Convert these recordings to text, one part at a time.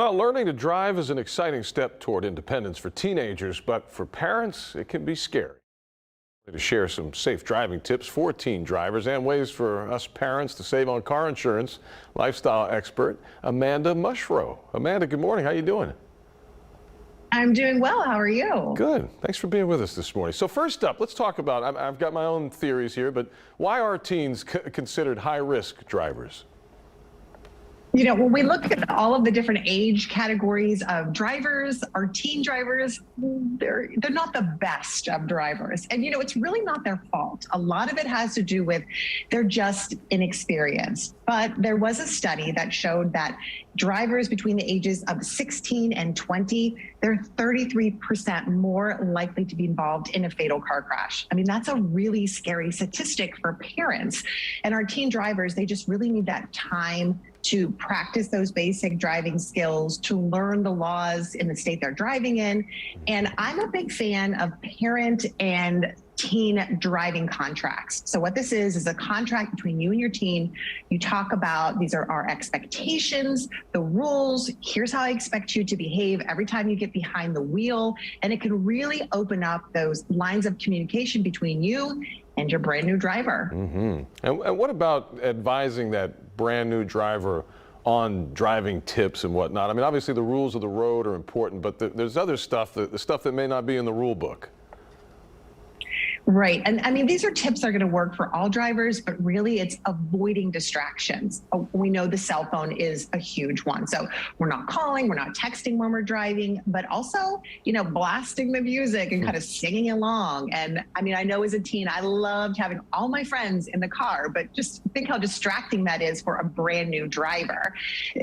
Well, learning to drive is an exciting step toward independence for teenagers, but for parents, it can be scary. To share some safe driving tips for teen drivers and ways for us parents to save on car insurance, lifestyle expert Amanda Mushro. Amanda, good morning. How you doing? I'm doing well. How are you? Good. Thanks for being with us this morning. So first up, let's talk about, I've got my own theories here, but why are teens considered high-risk drivers? You know, when we look at all of the different age categories of drivers, our teen drivers, they're not the best of drivers. And, you know, it's really not their fault. A lot of it has to do with they're just inexperienced. But there was a study that showed that drivers between the ages of 16 and 20, they're 33% more likely to be involved in a fatal car crash. I mean, that's a really scary statistic for parents. And our teen drivers, they just really need that time to practice those basic driving skills, to learn the laws in the state they're driving in. And I'm a big fan of parent and teen driving contracts. So what this is a contract between you and your teen. You talk about, these are our expectations, the rules, here's how I expect you to behave every time you get behind the wheel. And it can really open up those lines of communication between you and your brand new driver. Mm-hmm. And what about advising that brand new driver on driving tips and whatnot? I mean, obviously the rules of the road are important, but there's other stuff, the stuff that may not be in the rule book. Right. And I mean, these are tips that are going to work for all drivers, but really it's avoiding distractions. We know the cell phone is a huge one. So we're not calling, we're not texting when we're driving, but also, you know, blasting the music and kind of singing along. And I mean, I know as a teen, I loved having all my friends in the car, but just think how distracting that is for a brand new driver.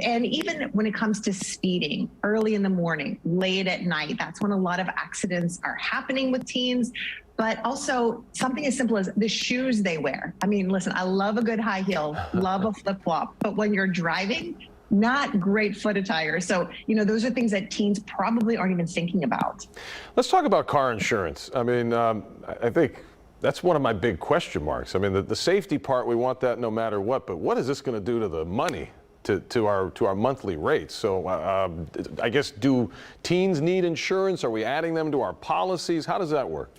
And even when it comes to speeding early in the morning, late at night, that's when a lot of accidents are happening with teens. But also something as simple as the shoes they wear. I mean, listen, I love a good high heel, love a flip flop, but when you're driving, not great foot attire. So, you know, those are things that teens probably aren't even thinking about. Let's talk about car insurance. I mean, I think that's one of my big question marks. I mean, the safety part, we want that no matter what, but what is this going to do to the money? To our monthly rates. So I guess, do teens need insurance? Are we adding them to our policies? How does that work?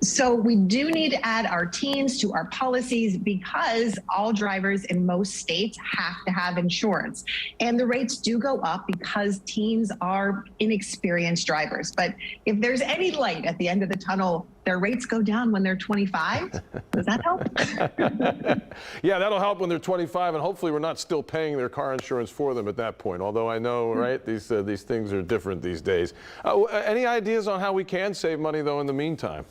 So we do need to add our teens to our policies because all drivers in most states have to have insurance. And the rates do go up because teens are inexperienced drivers. But if there's any light at the end of the tunnel, their rates go down when they're 25. Does that help? Yeah, that'll help when they're 25, and hopefully we're not still paying their car insurance for them at that point. Although I know, right, these things are different these days. Any ideas on how we can save money, though, in the meantime?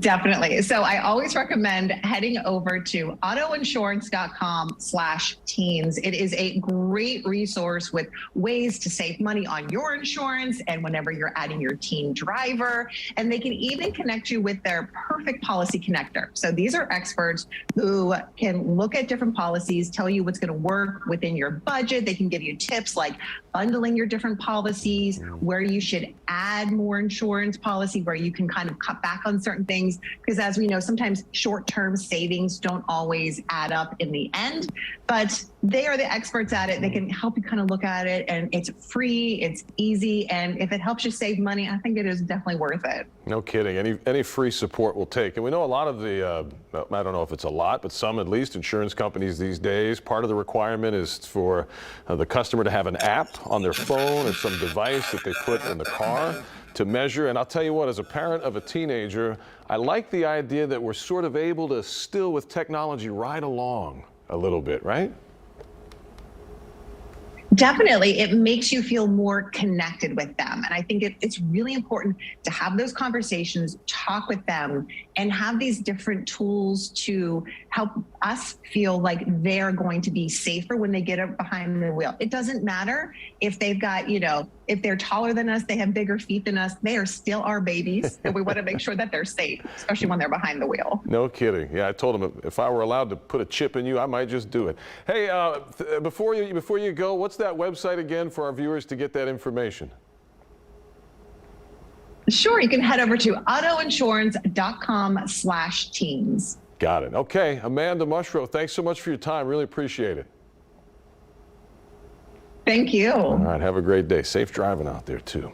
Definitely. So I always recommend heading over to autoinsurance.com/teens. It is a great resource with ways to save money on your insurance and whenever you're adding your teen driver. And they can even connect you with their perfect policy connector. So these are experts who can look at different policies, tell you what's going to work within your budget. They can give you tips like bundling your different policies, where you should add more insurance policy, where you can kind of cut back on certain things. Because as we know, sometimes short-term savings don't always add up in the end, but they are the experts at it. They can help you kind of look at it, and it's free, it's easy, and if it helps you save money, I think it is definitely worth it. No kidding. Any free support we'll take. And we know a lot of the, I don't know if it's a lot, but some at least, insurance companies these days, part of the requirement is for the customer to have an app on their phone or some device that they put in the car to measure. And I'll tell you what, as a parent of a teenager, I like the idea that we're sort of able to still, with technology, ride along a little bit, right? Definitely. It makes you feel more connected with them. And I think it's really important to have those conversations, talk with them, and have these different tools to help us feel like they're going to be safer when they get up behind the wheel. It doesn't matter if they've got, you know, if they're taller than us, they have bigger feet than us, they are still our babies. And we want to make sure that they're safe, especially when they're behind the wheel. No kidding. Yeah, I told them if I were allowed to put a chip in you, I might just do it. Hey, before you go, what's that website again for our viewers to get that information? Sure, you can head over to autoinsurance.com/teens. Got it. Okay, Amanda Mushro, thanks so much for your time. Really appreciate it. Thank you. All right, have a great day. Safe driving out there, too.